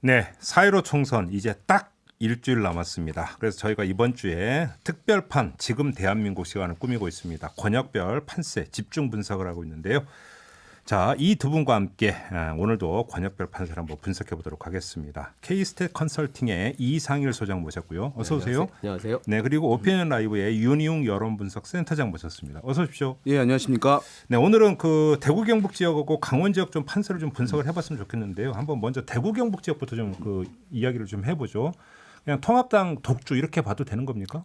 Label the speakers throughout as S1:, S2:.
S1: 네, 4.15 총선 이제 딱 일주일 남았습니다. 그래서 저희가 이번 주에 특별판 지금 대한민국 시간을 꾸미고 있습니다. 권역별 판세 집중 분석을 하고 있는데요. 자, 이 두 분과 함께 오늘도 권역별 판세를 한번 분석해 보도록 하겠습니다. K-스탯 컨설팅의 이상일 소장 모셨고요. 어서 오세요.
S2: 안녕하세요.
S1: 네, 그리고 오피니언 라이브의 윤희웅 여론분석센터장 모셨습니다. 어서 오십시오.
S3: 예, 안녕하십니까.
S1: 네, 오늘은 그 대구 경북 지역하고 강원 지역 좀 판세를 좀 분석을 해봤으면 좋겠는데요. 한번 먼저 대구 경북 지역부터 좀 그 이야기를 좀 해보죠. 그냥 통합당 독주 이렇게 봐도 되는 겁니까?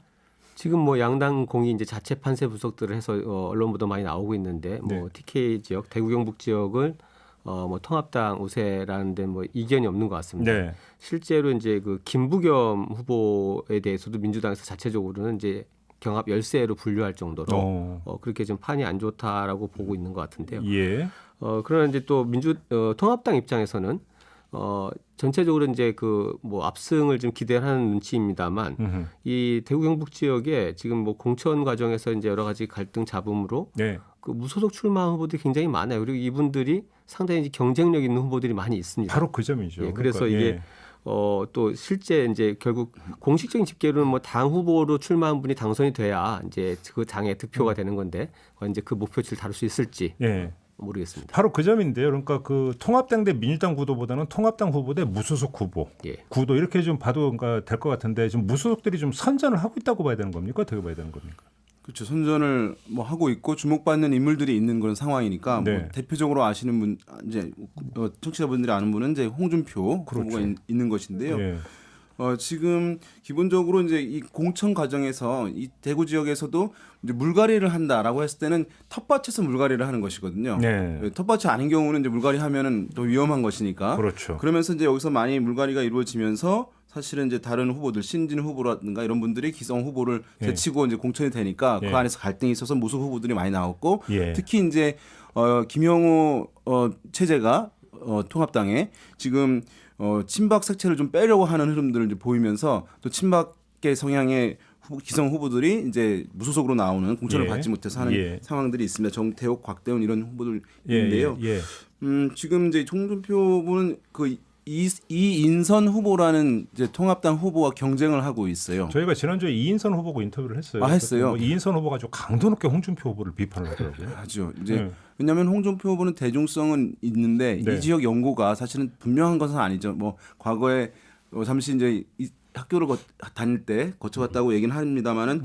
S2: 지금 뭐 양당 공이 이제 자체 판세 분석들을 해서 언론 보도 많이 나오고 있는데 뭐
S1: 네.
S2: TK 지역, 대구 경북 지역은 뭐 통합당 우세라는데 뭐 이견이 없는 것 같습니다.
S1: 네.
S2: 실제로 이제 그 김부겸 후보에 대해서도 민주당에서 자체적으로는 이제 경합 열세로 분류할 정도로 그렇게 좀 판이 안 좋다라고 보고 있는 것 같은데요.
S1: 예.
S2: 그러나 이제 또 통합당 입장에서는 전체적으로 이제 그 뭐 압승을 좀 기대하는 눈치입니다만 이 대구 경북 지역에 지금 뭐 공천 과정에서 이제 여러 가지 갈등 잡음으로
S1: 네.
S2: 그 무소속 출마 후보들이 굉장히 많아요. 그리고 이분들이 상당히 이제 경쟁력 있는 후보들이 많이 있습니다.
S1: 바로 그 점이죠.
S2: 예, 그래서
S1: 그러니까,
S2: 이게 또 실제 이제 결국 공식적인 집계로는 뭐 당 후보로 출마한 분이 당선이 돼야 이제 그 당의 득표가 되는 건데 이제 그 목표치를 다룰 수 있을지
S1: 예.
S2: 모르겠습니다.
S1: 바로 그 점인데요. 그러니까 그 통합당 대 민주당 구도보다는 통합당 후보 대 무소속 후보
S2: 예.
S1: 구도 이렇게 좀 봐도 될 것 같은데 지금 무소속들이 좀 선전을 하고 있다고 봐야 되는 겁니까? 어떻게 봐야 되는 겁니까?
S3: 그렇죠. 선전을 뭐 하고 있고 주목받는 인물들이 있는 그런 상황이니까
S1: 네.
S3: 뭐 대표적으로 아시는 분 이제 청취자분들이 아는 분은 이제 홍준표
S1: 그렇죠.
S3: 후보가 있는 것인데요.
S1: 예.
S3: 지금 기본적으로 이제 이 공천 과정에서 이 대구 지역에서도 이제 물갈이를 한다라고 했을 때는 텃밭에서 물갈이를 하는 것이거든요.
S1: 네.
S3: 텃밭이 아닌 경우는 이제 물갈이 하면은 더 위험한 것이니까.
S1: 그렇죠.
S3: 그러면서 이제 여기서 많이 물갈이가 이루어지면서 사실은 이제 다른 후보들 신진 후보라든가 이런 분들이 기성 후보를
S1: 예.
S3: 제치고 이제 공천이 되니까
S1: 예.
S3: 그 안에서 갈등이 있어서 무소속 후보들이 많이 나왔고
S1: 예.
S3: 특히 이제 김영우 체제가 통합당에 지금 친박 색채를 좀 빼려고 하는 흐름들을 이제 보이면서 또 친박계 성향의 기성 후보들이 이제 무소속으로 나오는 공천을
S1: 예.
S3: 받지 못해서 하는
S1: 예.
S3: 상황들이 있습니다. 정태욱, 곽대훈 이런 후보들
S1: 예.
S3: 있는데요.
S1: 예.
S3: 지금 이제 홍준표 후보는 그 이인선 후보라는 이제 통합당 후보와 경쟁을 하고 있어요.
S1: 저희가 지난주에 이인선 후보가 인터뷰를 했어요.
S3: 했어요.
S1: 뭐 이인선 후보가 아주 강도 높게 홍준표 후보를 비판을 하더라고요.
S3: 하죠. 이제
S1: 네.
S3: 왜냐하면 홍준표 후보는 대중성은 있는데
S1: 네.
S3: 이 지역 연고가 사실은 분명한 것은 아니죠. 뭐 과거에 잠시 이제 학교를 다닐 때 거쳐갔다고 얘기는 합니다만은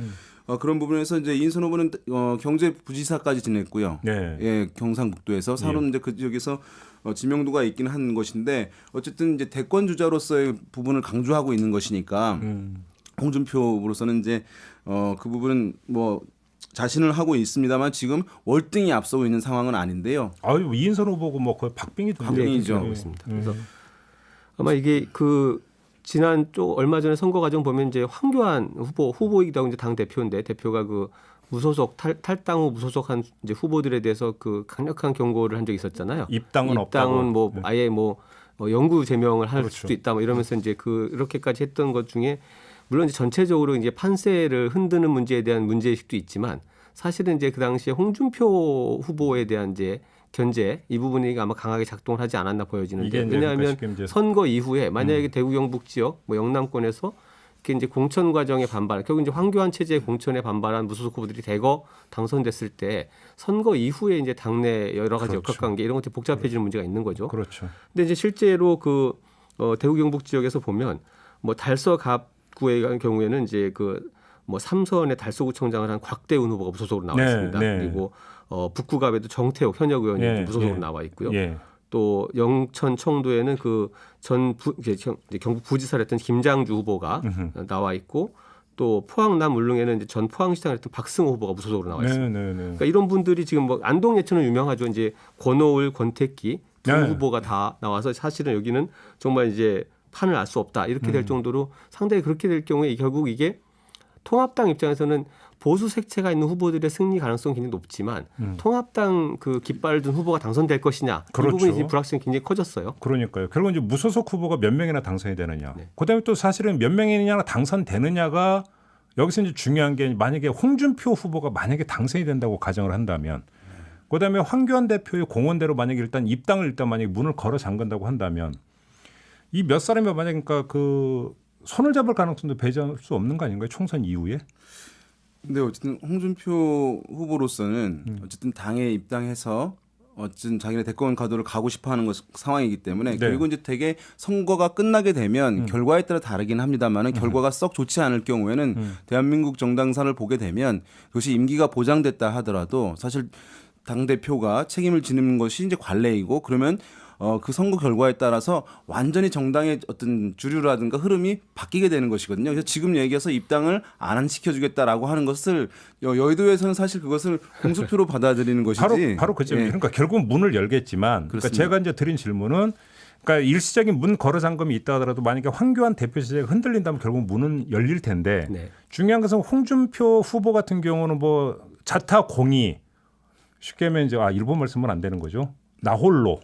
S3: 그런 부분에서 이제 이인선 후보는 경제부지사까지 지냈고요.
S1: 네.
S3: 예, 경상북도에서 사론 이제 그 지역에서 지명도가 있긴 한 것인데 어쨌든 이제 대권 주자로서의 부분을 강조하고 있는 것이니까 홍준표 후보로서는 이제 그 부분은 뭐 자신을 하고 있습니다만 지금 월등히 앞서고 있는 상황은 아닌데요.
S1: 아유, 이인선 후보고 뭐 거의 박빙이던데.
S3: 박빙이죠.
S2: 하고 있습니다. 그래서 아마 이게 그 지난 얼마 전에 선거 과정 보면 이제 황교안 후보이기도 하고 이제 당 대표인데 대표가 그 무소속 탈당 후 무소속한 이제 후보들에 대해서 그 강력한 경고를 한 적이 있었잖아요.
S1: 입당은 없다고.
S2: 입당은 뭐
S1: 네.
S2: 아예 뭐 영구 제명을 할
S1: 그렇죠.
S2: 수도 있다. 뭐 이러면서 이제 그렇게까지 했던 것 중에 물론 이제 전체적으로 이제 판세를 흔드는 문제에 대한 문제의식도 있지만 사실은 이제 그 당시에 홍준표 후보에 대한 이제 견제 이 부분이 아마 강하게 작동을 하지 않았나 보여지는데
S1: 이게 이제
S2: 왜냐하면
S1: 그러니까 이제
S2: 선거 이후에 만약에 대구 경북 지역 뭐 영남권에서 이렇게 이제 공천 과정에 반발, 결국 이제 황교안 체제의 공천에 반발한 무소속 후보들이 대거 당선됐을 때 선거 이후에 이제 당내 여러 가지
S1: 그렇죠.
S2: 역학관계 이런 것들이 복잡해지는 문제가 있는 거죠.
S1: 그렇죠.
S2: 근데 이제 실제로 그 대구 경북 지역에서 보면 뭐 달서 갑구의 경우에는 이제 그 뭐 삼선의 달서구청장을 한 곽대훈 후보가 무소속으로 나와 있습니다.
S1: 네.
S2: 그리고 북구갑에도 정태욱 현역 의원이
S1: 예,
S2: 무소속으로
S1: 예.
S2: 나와 있고요.
S1: 예.
S2: 또 영천 청도에는 그 경북 부지사를 했던 김장주 후보가 나와 있고 또 포항남 울릉에는 이제 전 포항시장을 했던 박승호 후보가 무소속으로 나와 있습니다.
S1: 네.
S2: 그러니까 이런 분들이 지금 뭐 안동 예천은 유명하죠. 이제 권오을, 권택기 두
S1: 네.
S2: 후보가 다 나와서 사실은 여기는 정말 이제 판을 알 수 없다 이렇게 될 정도로 상당히 그렇게 될 경우에 결국 이게 통합당 입장에서는 보수 색채가 있는 후보들의 승리 가능성이 굉장히 높지만 통합당 그 깃발을 든 후보가 당선될 것이냐
S1: 그렇죠.
S2: 이 부분이 지금 불확실성이 굉장히 커졌어요.
S1: 그러니까요. 결국 이제 무소속 후보가 몇 명이나 당선이 되느냐.
S2: 네.
S1: 그다음에 또 사실은 몇 명이나 당선되느냐가 여기서 이제 중요한 게 만약에 홍준표 후보가 만약에 당선이 된다고 가정을 한다면 그다음에 황교안 대표의 공언대로 만약에 일단 입당을 일단 만약에 문을 걸어 잠근다고 한다면 이 몇 사람이 만약에 그러니까 그 손을 잡을 가능성도 배제할 수 없는 거 아닌가요? 총선 이후에?
S3: 근데 어쨌든 홍준표 후보로서는 어쨌든 당에 입당해서 어쨌든 자기네 대권 가도를 가고 싶어하는 상황이기 때문에
S1: 네.
S3: 그리고 이제 되게 선거가 끝나게 되면 결과에 따라 다르긴 합니다만은 결과가 썩 좋지 않을 경우에는 대한민국 정당사를 보게 되면 그것이 임기가 보장됐다 하더라도 사실 당 대표가 책임을 지는 것이 이제 관례이고 그러면 그 선거 결과에 따라서 완전히 정당의 어떤 주류라든가 흐름이 바뀌게 되는 것이거든요. 그래서 지금 얘기해서 입당을 안 시켜주겠다라고 하는 것을 여의도에서는 사실 그것을 공수표로 받아들이는 것이지.
S1: 바로 그 점이에요.
S3: 예.
S1: 그러니까 결국은 문을 열겠지만, 그러니까
S3: 그렇습니다.
S1: 제가 이제 드린 질문은, 그러니까 일시적인 문 걸어 잠금이 있다 하더라도 만약에 황교안 대표 체제가 흔들린다면 결국 문은 열릴 텐데,
S2: 네.
S1: 중요한 것은 홍준표 후보 같은 경우는 뭐 자타 공의, 쉽게 하면 이제 일본 말씀은 안 되는 거죠. 나홀로,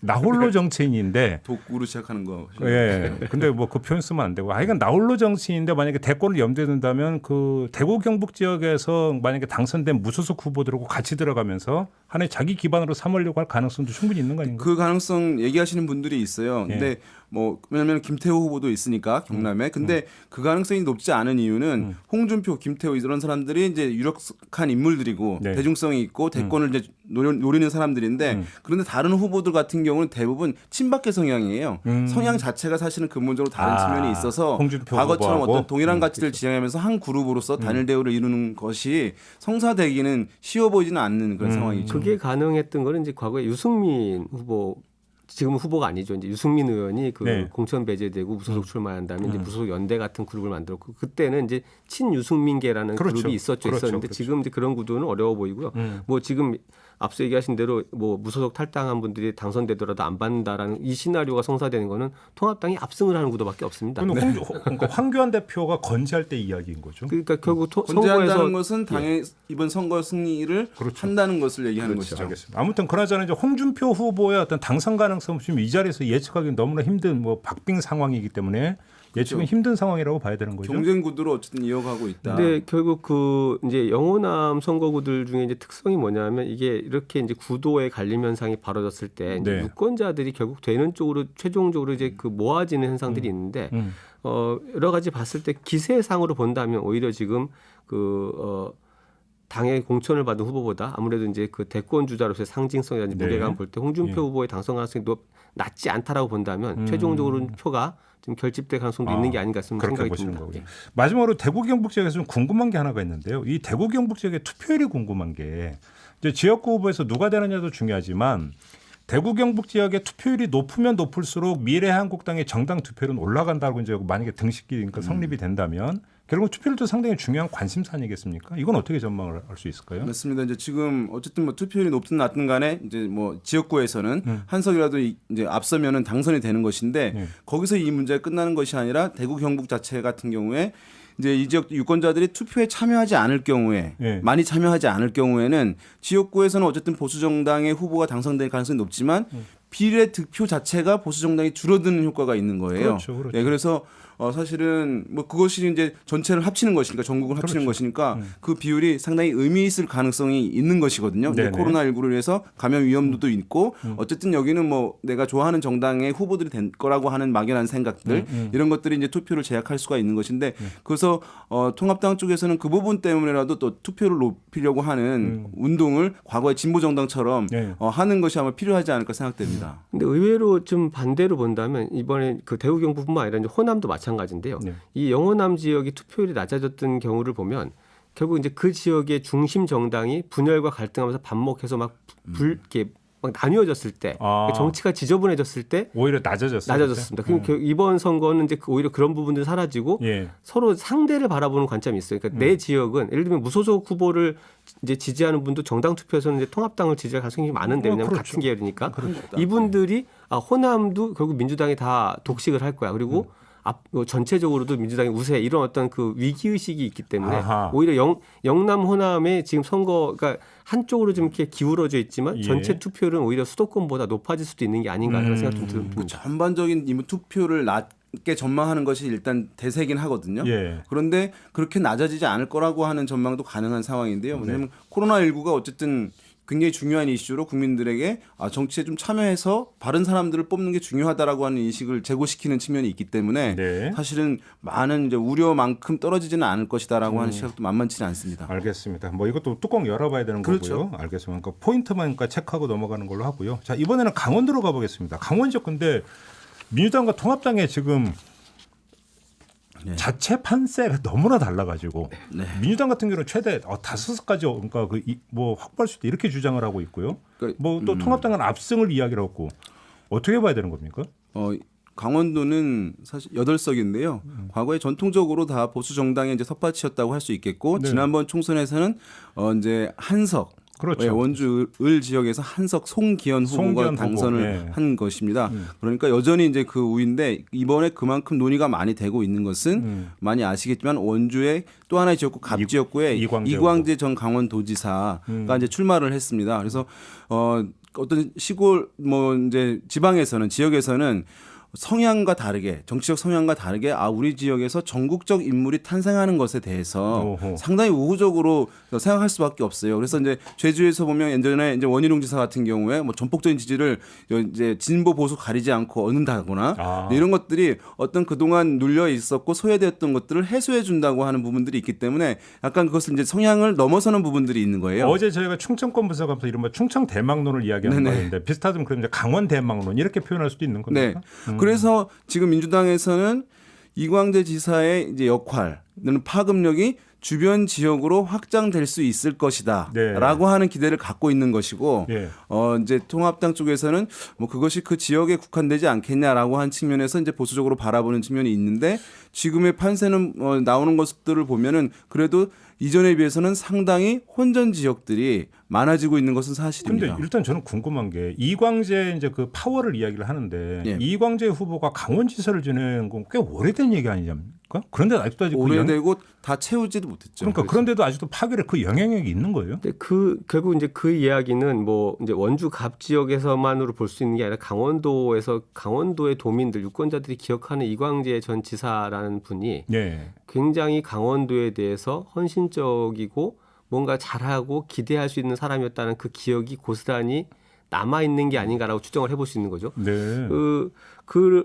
S1: 나홀로 정치인인데.
S3: 독구로 시작하는 거.
S1: 예. 근데 뭐 그 표현 쓰면 안 되고. 하여간 나홀로 정치인인데 만약에 대권을 염두에 둔다면 그 대구 경북 지역에서 만약에 당선된 무소속 후보들하고 같이 들어가면서 하나의 자기 기반으로 삼으려고 할 가능성도 충분히 있는 거 아닌가요?
S3: 그 가능성 얘기하시는 분들이 있어요. 근데 뭐 왜냐하면 김태호 후보도 있으니까 경남에. 근데 그 가능성이 높지 않은 이유는 홍준표, 김태호 이런 사람들이 이제 유력한 인물들이고
S1: 네.
S3: 대중성이 있고 대권을 이제 노리는 사람들인데 그런데 다른 후보들 같은 경우는 대부분 친박계 성향이에요. 성향 자체가 사실은 근본적으로 다른 측면이 있어서
S1: 홍준표
S3: 과거처럼
S1: 후보하고?
S3: 어떤 동일한 가치를 지향하면서 한 그룹으로서 단일 대우를 이루는 것이 성사되기는 쉬워 보이지는 않는 그런 상황이죠.
S2: 그게 가능했던 거는 이제 과거에 유승민 후보 지금 후보가 아니죠. 이제 유승민 의원이 그
S1: 네.
S2: 공천 배제되고 무소속 출마한 다음에 이제 무소속 연대 같은 그룹을 만들었고 그때는 이제 친유승민계라는
S1: 그렇죠.
S2: 그룹이 있었는데
S1: 그렇죠.
S2: 지금 이제 그런 구도는 어려워 보이고요. 뭐 지금 앞서 얘기하신 대로 뭐 무소속 탈당한 분들이 당선되더라도 안 받는다라는 이 시나리오가 성사되는 거는 통합당이 압승을 하는 구도밖에 없습니다.
S1: 그러니까 황교안 대표가 건재할 때 이야기인 거죠.
S2: 그러니까 결국
S3: 존재한다는
S2: 선거에서
S3: 것은 당의 이번 선거 승리를
S1: 그렇죠.
S3: 한다는 것을 얘기하는
S1: 그렇죠.
S3: 것이죠.
S1: 알겠습니다. 아무튼 그나저나 이제 홍준표 후보의 어떤 당선 가능성 지금 이 자리에서 예측하기 너무나 힘든 뭐 박빙 상황이기 때문에 예측은 힘든 상황이라고 봐야 되는 거죠.
S3: 경쟁 구도로 어쨌든 이어가고 있다.
S2: 근데 결국 그 이제 영호남 선거구들 중에 이제 특성이 뭐냐면 이게 이렇게 이제 구도의 갈림 현상이 벌어졌을 때 이제
S1: 네.
S2: 유권자들이 결국 되는 쪽으로 최종적으로 이제 그 모아지는 현상들이 있는데 여러 가지 봤을 때 기세상으로 본다면 오히려 지금 당의 공천을 받은 후보보다 아무래도 이제 그 대권 주자로서의 상징성이라든지
S1: 네.
S2: 무게감 볼 때 홍준표
S1: 예.
S2: 후보의 당선 가능성이 낮지 않다라고 본다면 최종적으로 표가 좀 결집될 가능성도 있는 게 아닌가
S1: 그렇게
S2: 생각이
S1: 보시는
S2: 듭니다.
S1: 거군요. 마지막으로 대구 경북 지역에서 좀 궁금한 게 하나가 있는데요. 이 대구 경북 지역의 투표율이 궁금한 게 이제 지역구 후보에서 누가 되느냐도 중요하지만 대구 경북 지역의 투표율이 높으면 높을수록 미래한국당의 정당 투표율은 올라간다고 이제 만약에 등식이 그러니까 성립이 된다면 결국 투표율도 상당히 중요한 관심사 아니겠습니까? 이건 어떻게 전망을 할 수 있을까요?
S3: 맞습니다. 이제 지금 어쨌든 뭐 투표율이 높든 낮든 간에 이제 뭐 지역구에서는 한 석이라도 이제 앞서면은 당선이 되는 것인데 거기서 이 문제가 끝나는 것이 아니라 대구 경북 자체 같은 경우에 이제 이 지역 유권자들이 투표에 참여하지 않을 경우에 많이 참여하지 않을 경우에는 지역구에서는 어쨌든 보수 정당의 후보가 당선될 가능성이 높지만 비례 득표 자체가 보수 정당이 줄어드는 효과가 있는 거예요.
S1: 그렇죠, 그렇죠.
S3: 네, 그래서 사실은 뭐 그것이 이제 전체를 합치는 것이니까 전국을 합치는 것이니까 그 비율이 상당히 의미 있을 가능성이 있는 것이거든요. 근데
S1: 네네.
S3: 코로나19를 위해서 감염 위험도도 있고 어쨌든 여기는 뭐 내가 좋아하는 정당의 후보들이 될 거라고 하는 막연한 생각들 이런 것들이 이제 투표를 제약할 수가 있는 것인데 그래서 통합당 쪽에서는 그 부분 때문에라도 또 투표를 높이려고 하는 운동을 과거의 진보 정당처럼 하는 것이 아마 필요하지 않을까 생각됩니다.
S2: 근데 의외로 좀 반대로 본다면 이번에 그 대구 경북뿐만 아니라 이제 호남도 마찬가지인데요.
S1: 네.
S2: 이 영호남 지역이 투표율이 낮아졌던 경우를 보면 결국 이제 그 지역의 중심 정당이 분열과 갈등하면서 반목해서 이렇게 막 나뉘어졌을 때 정치가 지저분해졌을 때
S1: 오히려 낮아졌습니다.
S2: 그럼 이번 선거는 이제 오히려 그런 부분들이 사라지고 서로 상대를 바라보는 관점이 있어요. 그러니까 내 지역은 예를 들면 무소속 후보를 이제 지지하는 분도 정당 투표에서는 이제 통합당을 지지할 가능성이 많은데 왜냐하면
S1: 그렇죠.
S2: 같은 계열이니까 이분들이 호남도 결국 민주당이 다 독식을 할 거야. 그리고 전체적으로도 민주당이 우세 이런 어떤 그 위기 의식이 있기 때문에 오히려 영남 호남의 지금 선거가 한쪽으로 좀 이렇게 기울어져 있지만 전체 투표율은 오히려 수도권보다 높아질 수도 있는 게 아닌가라는 생각 좀 듭니다.
S3: 전반적인 이 투표를 낮게 전망하는 것이 일단 대세긴 하거든요. 그런데 그렇게 낮아지지 않을 거라고 하는 전망도 가능한 상황인데요. 왜냐하면 코로나19가 어쨌든 굉장히 중요한 이슈로 국민들에게 정치에 좀 참여해서 바른 사람들을 뽑는 게 중요하다라고 하는 인식을 제고시키는 측면이 있기 때문에
S1: 네.
S3: 사실은 많은 이제 우려만큼 떨어지지는 않을 것이다라고 하는 시각도 만만치는 않습니다.
S1: 알겠습니다. 뭐 이것도 뚜껑 열어봐야 되는
S3: 그렇죠.
S1: 거고요. 알겠습니다. 그러니까 포인트만 체크하고 넘어가는 걸로 하고요. 자, 이번에는 강원도로 가보겠습니다. 강원 지역 근데 민주당과 통합당에 지금
S3: 네.
S1: 자체 판세가 너무나 달라가지고
S3: 네.
S1: 민주당 같은 경우는 최대 5가지 그러니까 뭐 확보할 수 있다 이렇게 주장을 하고 있고요.
S3: 그러니까,
S1: 뭐 또 통합당은 압승을 이야기를 하고 어떻게 봐야 되는 겁니까?
S3: 강원도는 사실 8석인데요. 과거에 전통적으로 다 보수 정당의 이제 텃밭이었다고 할 수 있겠고
S1: 네.
S3: 지난번 총선에서는 이제 한석
S1: 그렇죠.
S3: 원주 을 지역에서 한석 송기현 후보가
S1: 송기현
S3: 당선을
S1: 후보. 네.
S3: 한 것입니다. 그러니까 여전히 이제 그 우위인데 이번에 그만큼 논의가 많이 되고 있는 것은 많이 아시겠지만 원주의 또 하나의 지역구 갑지역구에 이광재 전 강원도지사가 이제 출마를 했습니다. 그래서 어떤 시골 뭐 이제 지방에서는 지역에서는 성향과 다르게 정치적 성향과 다르게 우리 지역에서 전국적 인물이 탄생하는 것에 대해서
S1: 오호.
S3: 상당히 우호적으로 생각할 수밖에 없어요. 그래서 이제 제주에서 보면 예전에 이제 원희룡 지사 같은 경우에 뭐 전폭적인 지지를 이제 진보 보수 가리지 않고 얻는다거나 이런 것들이 어떤 그동안 눌려 있었고 소외되었던 것들을 해소해 준다고 하는 부분들이 있기 때문에 약간 그것을 이제 성향을 넘어서는 부분들이 있는 거예요.
S1: 어제 저희가 충청권 분석하면서 이른바 충청 대망론을 이야기하는
S3: 네네.
S1: 거였는데 비슷하면 그럼 이제 강원 대망론 이렇게 표현할 수도 있는 겁니까?
S3: 네. 그래서 지금 민주당에서는 이광재 지사의 이제 역할은 파급력이 주변 지역으로 확장될 수 있을 것이다라고
S1: 네.
S3: 하는 기대를 갖고 있는 것이고
S1: 예.
S3: 이제 통합당 쪽에서는 뭐 그것이 그 지역에 국한되지 않겠냐라고 한 측면에서 이제 보수적으로 바라보는 측면이 있는데 지금의 판세는 나오는 것들을 보면은 그래도 이전에 비해서는 상당히 혼전 지역들이 많아지고 있는 것은 사실입니다.
S1: 근데 일단 저는 궁금한 게 이광재 이제 그 파워를 이야기를 하는데
S3: 예.
S1: 이광재 후보가 강원지사를 지내는 건 꽤 오래된 얘기 아니냐입니까? 그런데 아직도 아직
S3: 오래되고 다 채우지도 못했죠.
S1: 그러니까 그런데도 아직도 파괴력 그 영향력이 있는 거예요?
S2: 근데 결국 이제 그 이야기는 뭐 이제 원주 갑 지역에서만으로 볼 수 있는 게 아니라 강원도에서 강원도의 도민들 유권자들이 기억하는 이광재 전 지사라는 분이
S1: 네.
S2: 굉장히 강원도에 대해서 헌신적이고 뭔가 잘하고 기대할 수 있는 사람이었다는 그 기억이 고스란히 남아 있는 게 아닌가라고 추정을 해볼 수 있는 거죠.
S1: 네.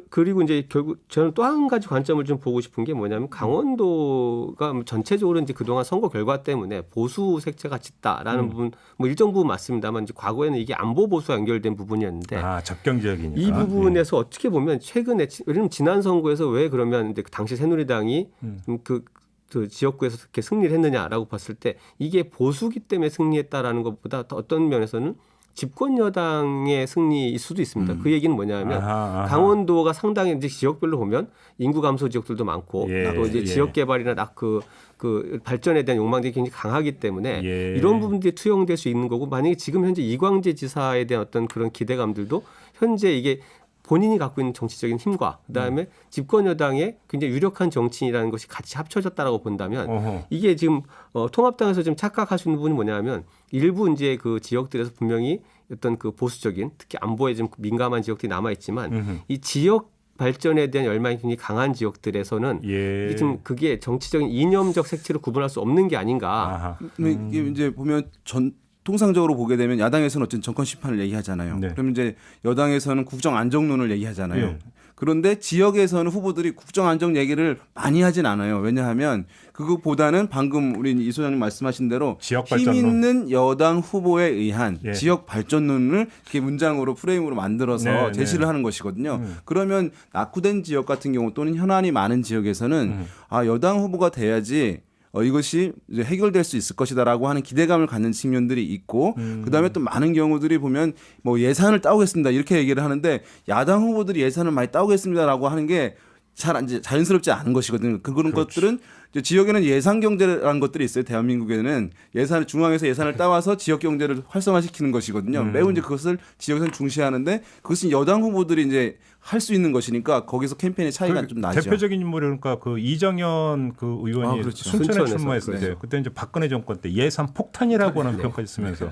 S2: 그리고 이제 결국 저는 또 한 가지 관점을 좀 보고 싶은 게 뭐냐면 강원도가 전체적으로 이제 그동안 선거 결과 때문에 보수 색채가 짙다라는 부분 뭐 일정 부분 맞습니다만 이제 과거에는 이게 안보 보수와 연결된 부분이었는데
S1: 접경 지역이니까.
S2: 이 부분에서 어떻게 보면 최근에 왜냐면 지난 선거에서 왜 그러면 이제 당시 새누리당이 그 지역구에서 이렇게 승리를 했느냐라고 봤을 때 이게 보수기 때문에 승리했다라는 것보다 어떤 면에서는 집권 여당의 승리일 수도 있습니다. 그 얘기는 뭐냐면 강원도가 상당히 이제 지역별로 보면 인구 감소 지역들도 많고 또 이제 지역 개발이나 그 발전에 대한 욕망들이 굉장히 강하기 때문에 이런 부분들이 투영될 수 있는 거고 만약에 지금 현재 이광재 지사에 대한 어떤 그런 기대감들도 현재 이게 본인이 갖고 있는 정치적인 힘과 그다음에 집권 여당의 굉장히 유력한 정치인이라는 것이 같이 합쳐졌다라고 본다면 이게 지금 통합당에서 좀 착각할 수 있는 부분이 뭐냐면 일부 이제 그 지역들에서 분명히 어떤 그 보수적인 특히 안보에 좀 민감한 지역들이 남아 있지만 이 지역 발전에 대한 열망이 굉장히 강한 지역들에서는 이게 좀 그게 정치적인 이념적 색채로 구분할 수 없는 게 아닌가.
S3: 이게 이제 보면 통상적으로 보게 되면 야당에서는 어쨌든 정권 심판을 얘기하잖아요.
S1: 네.
S3: 그럼 이제 여당에서는 국정 안정론을 얘기하잖아요.
S1: 네.
S3: 그런데 지역에서는 후보들이 국정 안정 얘기를 많이 하진 않아요. 왜냐하면 그것보다는 방금 우리 이 소장님 말씀하신 대로
S1: 지역
S3: 힘
S1: 발전론.
S3: 있는 여당 후보에 의한
S1: 예.
S3: 지역 발전론을 이렇게 문장으로 프레임으로 만들어서
S1: 네,
S3: 제시를 하는 것이거든요. 그러면 낙후된 지역 같은 경우 또는 현안이 많은 지역에서는 여당 후보가 돼야지 이것이 이제 해결될 수 있을 것이다라고 하는 기대감을 갖는 측면들이 있고 그다음에 또 많은 경우들이 보면 뭐 예산을 따오겠습니다 이렇게 얘기를 하는데 야당 후보들이 예산을 많이 따오겠습니다라고 하는 게 잘 이제 자연스럽지 않은 것이거든요. 그런 것들은 이제 지역에는 예산 경제라는 것들이 있어요. 대한민국에는 예산을 중앙에서 예산을 따와서 지역 경제를 활성화시키는 것이거든요. 매우 이제 그것을 지역에서는 중시하는데 그것은 여당 후보들이 이제 할 수 있는 것이니까 거기서 캠페인의 차이가 좀 나죠.
S1: 대표적인 인물이 그러니까 그 이정현 그 의원이
S3: 그렇죠.
S1: 순천에
S2: 순천에서.
S1: 출마했을 때
S3: 네.
S1: 그때 이제 박근혜 정권 때 예산 폭탄이라고 하는 평가를 쓰면서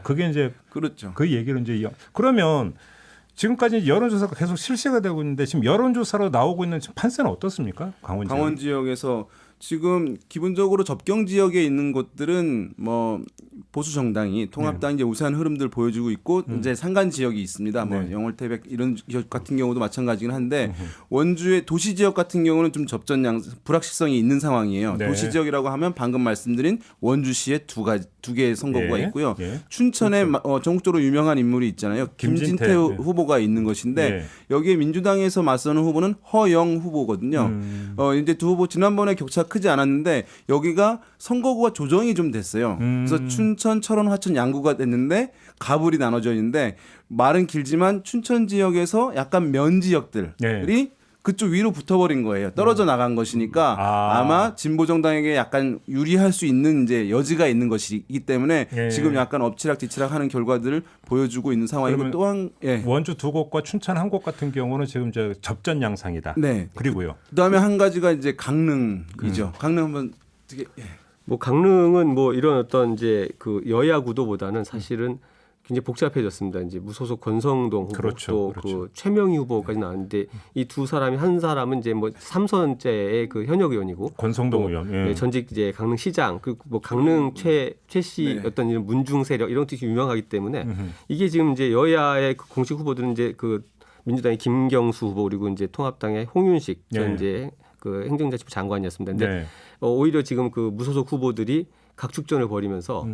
S1: 그게 이제
S3: 그렇죠.
S1: 그 얘기를 이제 그러면 지금까지 여론조사가 계속 실시가 되고 있는데 지금 여론조사로 나오고 있는 지금 판세는 어떻습니까? 강원 지역.
S3: 강원 지역에서 지금 기본적으로 접경 지역에 있는 곳들은 뭐 보수 정당이 통합당이 이제 우세한 흐름들 보여주고 있고 이제 상간 지역이 있습니다. 뭐 영월태백 이런 지역 같은 경우도 마찬가지긴 한데 원주의 도시 지역 같은 경우는 좀 불확실성이 있는 상황이에요.
S1: 네.
S3: 도시 지역이라고 하면 방금 말씀드린 원주시에 두 개의 선거구가
S1: 예.
S3: 있고요.
S1: 예.
S3: 춘천에 전국적으로 유명한 인물이 있잖아요. 김진태
S1: 네.
S3: 후보가 있는 것인데
S1: 네.
S3: 여기에 민주당에서 맞서는 후보는 허영 후보거든요. 이제 두 후보 지난번에 격차 크지 않았는데 여기가 선거구가 조정이 좀 됐어요. 그래서 춘천, 철원, 화천 양구가 됐는데 가불이 나눠져 있는데 말은 길지만 춘천 지역에서 약간 면 지역들이
S1: 네.
S3: 그쪽 위로 붙어버린 거예요. 떨어져 나간 것이니까 아마 진보 정당에게 약간 유리할 수 있는 이제 여지가 있는 것이기 때문에
S1: 예.
S3: 지금 약간 엎치락뒤치락하는 결과들을 보여주고 있는 상황이고 또한
S1: 원주 두 곳과 춘천 한 곳 같은 경우는 지금 저 접전 양상이다.
S3: 네.
S1: 그리고요.
S3: 그다음에 한 가지가 이제 강릉이죠. 강릉 한번 되게
S2: 뭐 강릉은 뭐 이런 어떤 이제 그 여야 구도보다는 사실은 굉장히 복잡해졌습니다. 이제 무소속 권성동 후보
S1: 그렇죠,
S2: 또
S1: 그렇죠.
S2: 그 최명희 후보까지 나왔는데 이 두 사람이 한 사람은 이제 뭐 3선째의 그 현역 의원이고
S1: 권성동
S2: 또
S1: 의원. 예.
S2: 전직 이제 강릉시장 그리고 뭐 강릉 최씨
S3: 네.
S2: 어떤 이런 문중 세력 이런 뜻이 유명하기 때문에 이게 지금 이제 여야의 그 공식 후보들은 이제 그 민주당의 김경수 후보 그리고 이제 통합당의 홍윤식 전
S1: 네.
S2: 이제 그 행정자치부 장관이었습니다. 근데
S1: 네.
S2: 오히려 지금 그 무소속 후보들이 각축전을 벌이면서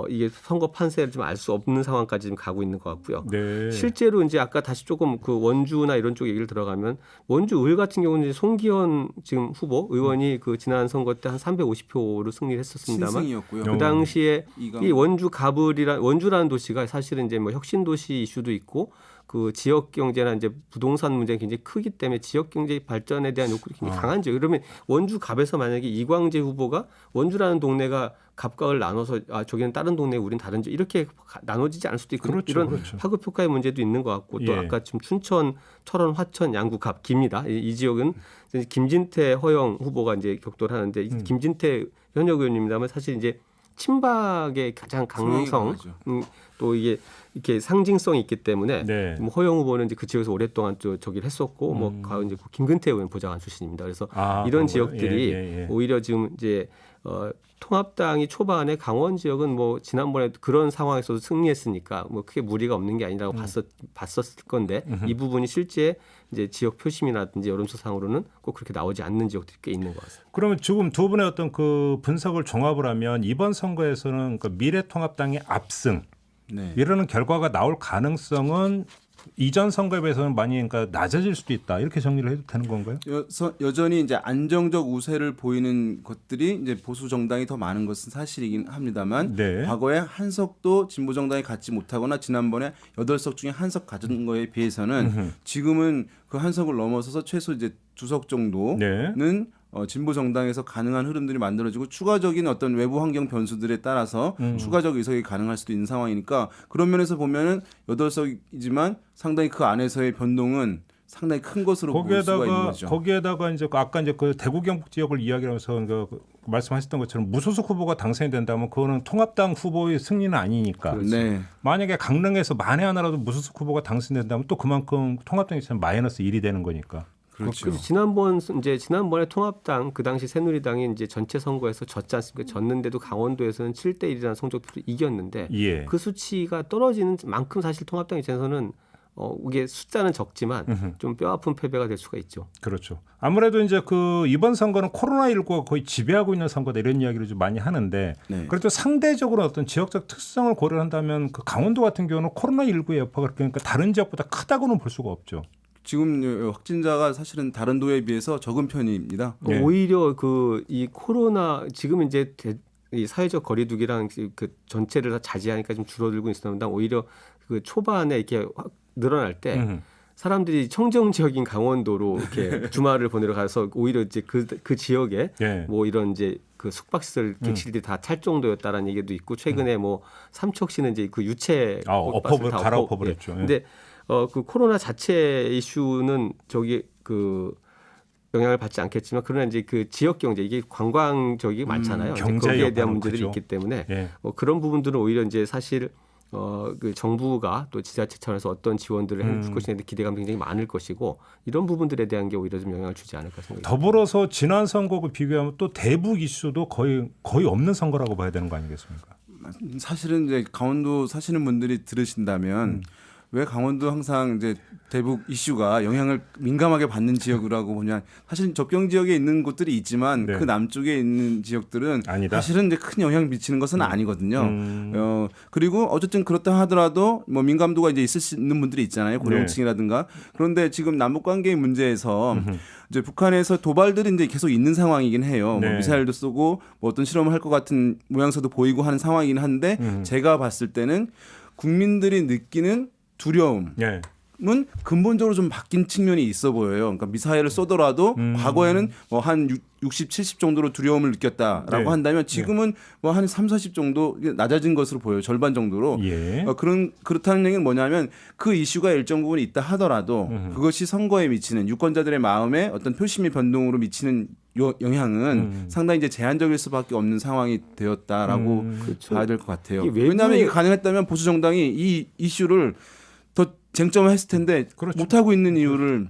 S2: 이게 선거 판세를 좀 알 수 없는 상황까지 지금 가고 있는 것 같고요.
S1: 네.
S2: 실제로 이제 아까 다시 조금 그 원주나 이런 쪽 얘기를 들어가면 원주 을 같은 경우는 이제 송기현 지금 후보 의원이 그 지난 선거 때 한 350표로 승리를 했었습니다만
S3: 신승이었고요.
S2: 그 당시에
S3: 이강.
S2: 이 원주라는 도시가 사실은 이제 뭐 혁신 도시 이슈도 있고 그 지역 경제나 이제 부동산 문제가 굉장히 크기 때문에 지역 경제 발전에 대한 욕구가 굉장히 강한 지역. 그러면 원주 갑에서 만약에 이광재 후보가 원주라는 동네가 갑각을 나눠서 저기는 다른 동네 우린 다른 지역 이렇게 나눠지지 않을 수도 있고
S1: 그렇죠,
S2: 이런
S1: 그렇죠.
S2: 파급 효과의 문제도 있는 것 같고 또
S1: 예.
S2: 아까 지금 춘천, 철원, 화천, 양구, 갑, 기입니다. 이 지역은 이제 김진태, 허영 후보가 이제 격돌을 하는데 이 김진태 현역 의원님이라면 사실 이제 친박의 가장 강성 또 이게 이렇게 상징성이 있기 때문에
S1: 네.
S2: 뭐 허영 후보는 이제 그 지역에서 오랫동안 저기를 했었고 뭐 이제 김근태 의원 보좌관 출신입니다. 그래서 이런
S1: 그런가요?
S2: 지역들이
S1: 예.
S2: 오히려 지금 이제 통합당이 초반에 강원 지역은 뭐 지난번에 그런 상황에서도 승리했으니까 뭐 크게 무리가 없는 게 아니라고 봤었을 건데 이 부분이 실제 이제 지역 표심이라든지 여론조사상으로는 꼭 그렇게 나오지 않는 지역들이 꽤 있는 것 같습니다.
S1: 그러면 지금 두 분의 어떤 그 분석을 종합을 하면 이번 선거에서는 그 미래통합당의 압승
S3: 네.
S1: 이러는 결과가 나올 가능성은 이전 선거에 비해서는 많이 그러니까 낮아질 수도 있다 이렇게 정리를 해도 되는 건가요?
S3: 여전히 이제 안정적 우세를 보이는 것들이 이제 보수 정당이 더 많은 것은 사실이긴 합니다만
S1: 네.
S3: 과거에 한석도 진보 정당이 갖지 못하거나 지난번에 8석 중에 한석 가진 거에 비해서는 지금은 그 한석을 넘어서서 최소 이제 2석 정도는 진보 정당에서 가능한 흐름들이 만들어지고 추가적인 어떤 외부 환경 변수들에 따라서 추가적 의석이 가능할 수도 있는 상황이니까 그런 면에서 보면은 8석이지만 상당히 그 안에서의 변동은 상당히 큰 것으로 볼 수가 있는 거죠.
S1: 거기에다가 이제 아까 이제 그 대구 경북 지역을 이야기하면서 그 말씀하셨던 것처럼 무소속 후보가 당선이 된다면 그거는 통합당 후보의 승리는 아니니까.
S3: 네.
S1: 만약에 강릉에서 만에 하나라도 무소속 후보가 당선된다면 또 그만큼 통합당이 마이너스 1이 되는 거니까.
S3: 그렇죠.
S2: 그래서 지난번에 통합당 그 당시 새누리당이 이제 전체 선거에서 졌지 않습니까? 졌는데도 강원도에서는 7대 1이라는 성적표로 이겼는데
S1: 예.
S2: 그 수치가 떨어지는 만큼 사실 통합당 입장에서는 이게 숫자는 적지만 좀 뼈아픈 패배가 될 수가 있죠.
S1: 그렇죠. 아무래도 이제 그 이번 선거는 코로나19가 거의 지배하고 있는 선거다 이런 이야기를 좀 많이 하는데
S3: 네.
S1: 그래도 상대적으로 어떤 지역적 특성을 고려한다면 그 강원도 같은 경우는 코로나19의 여파가 그러니까 다른 지역보다 크다고는 볼 수가 없죠.
S3: 지금 확진자가 사실은 다른 도에 비해서 적은 편입니다.
S1: 네.
S2: 오히려 이 코로나 지금 이제 이 사회적 거리두기랑 그 전체를 다 자제하니까 좀 줄어들고 있습니다. 오히려 그 초반에 이렇게 확 늘어날 때 사람들이 청정 지역인 강원도로 이렇게 주말을 보내러 가서 오히려 이제 그 지역에 뭐 이런 이제 그 숙박시설 객실들이 다 찰 정도였다라는 얘기도 있고 최근에 뭐 삼척시는 이제 그 유채
S1: 업업을 갈아엎어버렸죠.
S2: 근데 그 코로나 자체 이슈는 그 영향을 받지 않겠지만 그러나 이제 그 지역 경제 이게 관광적이 많잖아요.
S1: 경제
S2: 거기에 대한
S1: 여파는
S2: 문제들이
S1: 크죠.
S2: 있기 때문에
S1: 예.
S2: 그런 부분들은 오히려 이제 사실 그 정부가 또 지자체 차원에서 어떤 지원들을 해줄 것이냐에 대한 기대감이 굉장히 많을 것이고 이런 부분들에 대한 게 오히려 좀 영향을 주지 않을까 생각합니다.
S1: 더불어서 지난 선거하고 비교하면 또 대북 이슈도 거의 없는 선거라고 봐야 되는 거 아니겠습니까?
S3: 사실은 이제 강원도 사시는 분들이 들으신다면 왜 강원도 항상 이제 대북 이슈가 영향을 민감하게 받는 지역이라고 보냐, 사실 접경 지역에 있는 곳들이 있지만
S1: 네.
S3: 그 남쪽에 있는 지역들은
S1: 아니다.
S3: 사실은 이제 큰 영향을 미치는 것은 아니거든요. 그리고 어쨌든 그렇다 하더라도 뭐 민감도가 이제 있을 수 있는 분들이 있잖아요, 고령층이라든가. 그런데 지금 남북 관계 문제에서 이제 북한에서 도발들이 이제 계속 있는 상황이긴 해요.
S1: 네.
S3: 뭐 미사일도 쏘고 뭐 어떤 실험을 할 것 같은 모양새도 보이고 하는 상황이긴 한데 제가 봤을 때는 국민들이 느끼는 두려움은
S1: 네.
S3: 근본적으로 좀 바뀐 측면이 있어 보여요. 그러니까 미사일을 쏘더라도 과거에는 뭐 한 60, 70 정도로 두려움을 느꼈다라고
S1: 네.
S3: 한다면 지금은 뭐 한 3, 40 정도 낮아진 것으로 보여요. 절반 정도로.
S1: 예.
S3: 그렇다는 얘기는 뭐냐면 그 이슈가 일정 부분 있다 하더라도 그것이 선거에 미치는 유권자들의 마음에 어떤 표심의 변동으로 미치는 영향은 상당히 이제 제한적일 수밖에 없는 상황이 되었다라고 봐야 될 것 같아요.
S2: 이게 외부의-
S3: 왜냐하면 이게 가능했다면 보수 정당이 이 이슈를 더 쟁점화했을 텐데
S1: 그렇죠.
S3: 못 하고 있는 이유를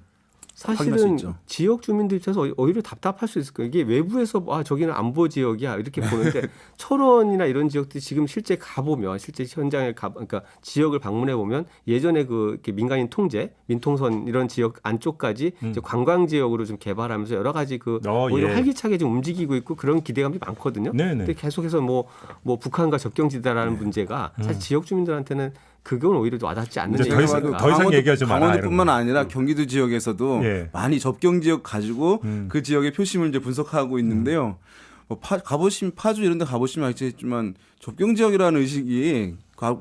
S3: 확인할 수
S2: 사실은
S3: 있죠.
S2: 지역 주민들 입장에서 오히려 답답할 수 있을 거예요. 이게 외부에서 저기는 안보 지역이야 이렇게 보는데 철원이나 이런 지역들이 지금 실제 가보면 실제 현장에 그러니까 지역을 방문해 보면 예전에 그 이렇게 민간인 통제, 민통선 이런 지역 안쪽까지 이제 관광 지역으로 좀 개발하면서 여러 가지 그 오히려
S1: 예.
S2: 활기차게 좀 움직이고 있고 그런 기대감이 많거든요.
S1: 네네.
S2: 근데 계속해서 뭐 북한과 접경지대라는 문제가 사실 지역 주민들한테는 그건 오히려 와닿지 않는
S1: 이제 더 이상-
S2: 얘기니까.
S1: 더 이상 얘기하지 마라,
S3: 강원도뿐만
S1: 이런 거.
S3: 아니라 경기도 지역에서도
S1: 예.
S3: 많이 접경 지역 가지고 그 지역의 표심을 이제 분석하고 있는데요. 뭐 가보시면 파주 이런 데 가보시면 알겠지만 접경 지역이라는 의식이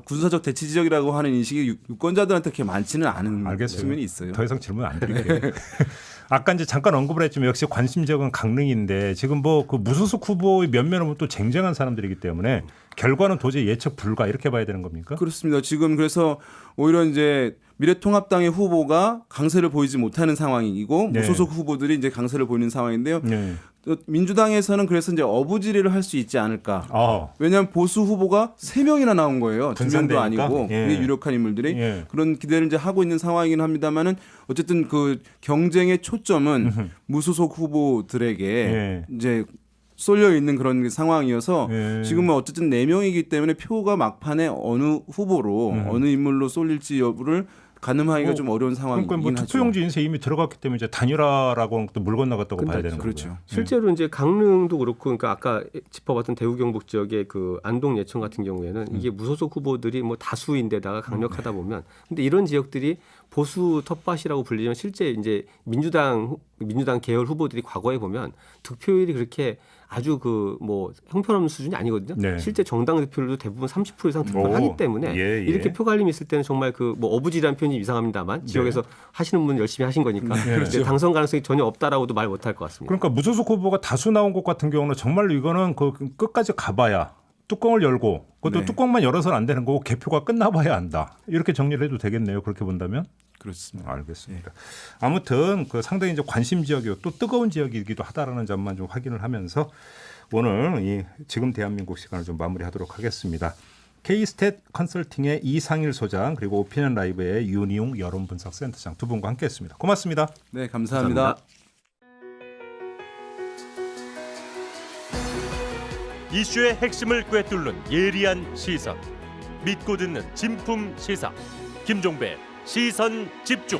S3: 군사적 대치 지역이라고 하는 인식이 유권자들한테 그렇게 많지는 않은
S1: 알겠어요.
S3: 측면이 있어요.
S1: 더 이상 질문 안 드릴게요. 아까 이제 잠깐 언급을 했지만 역시 관심 지역은 강릉인데 지금 뭐 그 무소속 후보의 면면은 또 쟁쟁한 사람들이기 때문에 결과는 도저히 예측 불가 이렇게 봐야 되는 겁니까?
S3: 그렇습니다. 지금 그래서 오히려 이제 미래통합당의 후보가 강세를 보이지 못하는 상황이고
S1: 네.
S3: 무소속 후보들이 이제 강세를 보이는 상황인데요.
S1: 네.
S3: 또 민주당에서는 그래서 이제 어부지리를 할 수 있지 않을까. 왜냐하면 보수 후보가 3명이나 나온 거예요. 2명도
S1: 분산되니까?
S3: 아니고
S1: 예.
S3: 굉장히 유력한 인물들이
S1: 예.
S3: 그런 기대를 이제 하고 있는 상황이긴 합니다만은 어쨌든 그 경쟁의 초점은 무소속 후보들에게
S1: 예.
S3: 이제 쏠려 있는 그런 상황이어서
S1: 예.
S3: 지금은 어쨌든 4명이기 때문에 표가 막판에 어느 후보로 어느 인물로 쏠릴지 여부를 가늠하기가
S1: 뭐,
S3: 좀 어려운 상황이긴
S1: 그러니까 뭐
S3: 하죠.
S1: 투표용지 인쇄 이미 들어갔기 때문에 이제 단일화라고 또 물 건너갔다고 봐야 되는 거죠.
S3: 그렇죠.
S2: 실제로 이제 강릉도 그렇고 그러니까 아까 짚어봤던 대구 경북 지역의 그 안동 예천 같은 경우에는 이게 무소속 후보들이 뭐 다수인데다가 강력하다 보면 근데 이런 지역들이 보수 텃밭이라고 불리면 실제 이제 민주당 계열 후보들이 과거에 보면 득표율이 그렇게 아주 그 뭐 형편없는 수준이 아니거든요.
S1: 네.
S2: 실제 정당 득표율도 대부분 30% 이상 득표하기 때문에
S1: 예, 예.
S2: 이렇게 표 갈림이 있을 때는 정말 그 뭐 어부지라는 표현이 이상합니다만 지역에서 하시는 분 열심히 하신 거니까 근데 당선 가능성이 전혀 없다라고도 말 못할 것 같습니다.
S1: 그러니까 무소속 후보가 다수 나온 곳 같은 경우는 정말로 이거는 그 끝까지 가봐야 뚜껑을 열고 그것도
S3: 네.
S1: 뚜껑만 열어서는 안 되는 거고 개표가 끝나봐야 한다. 이렇게 정리를 해도 되겠네요. 그렇게 본다면.
S3: 그렇습니다.
S1: 알겠습니다. 아무튼 그 상당히 이제 관심 지역이고 또 뜨거운 지역이기도 하다라는 점만 좀 확인을 하면서 오늘 이 지금 대한민국 시간을 좀 마무리하도록 하겠습니다. K-스탯 컨설팅의 이상일 소장 그리고 오피니언 라이브의 윤희용 여론분석센터장 두 분과 함께했습니다. 고맙습니다.
S3: 네, 감사합니다.
S4: 이슈의 핵심을 꿰뚫는 예리한 시선, 믿고 듣는 진품 시사, 김종배 시선 집중.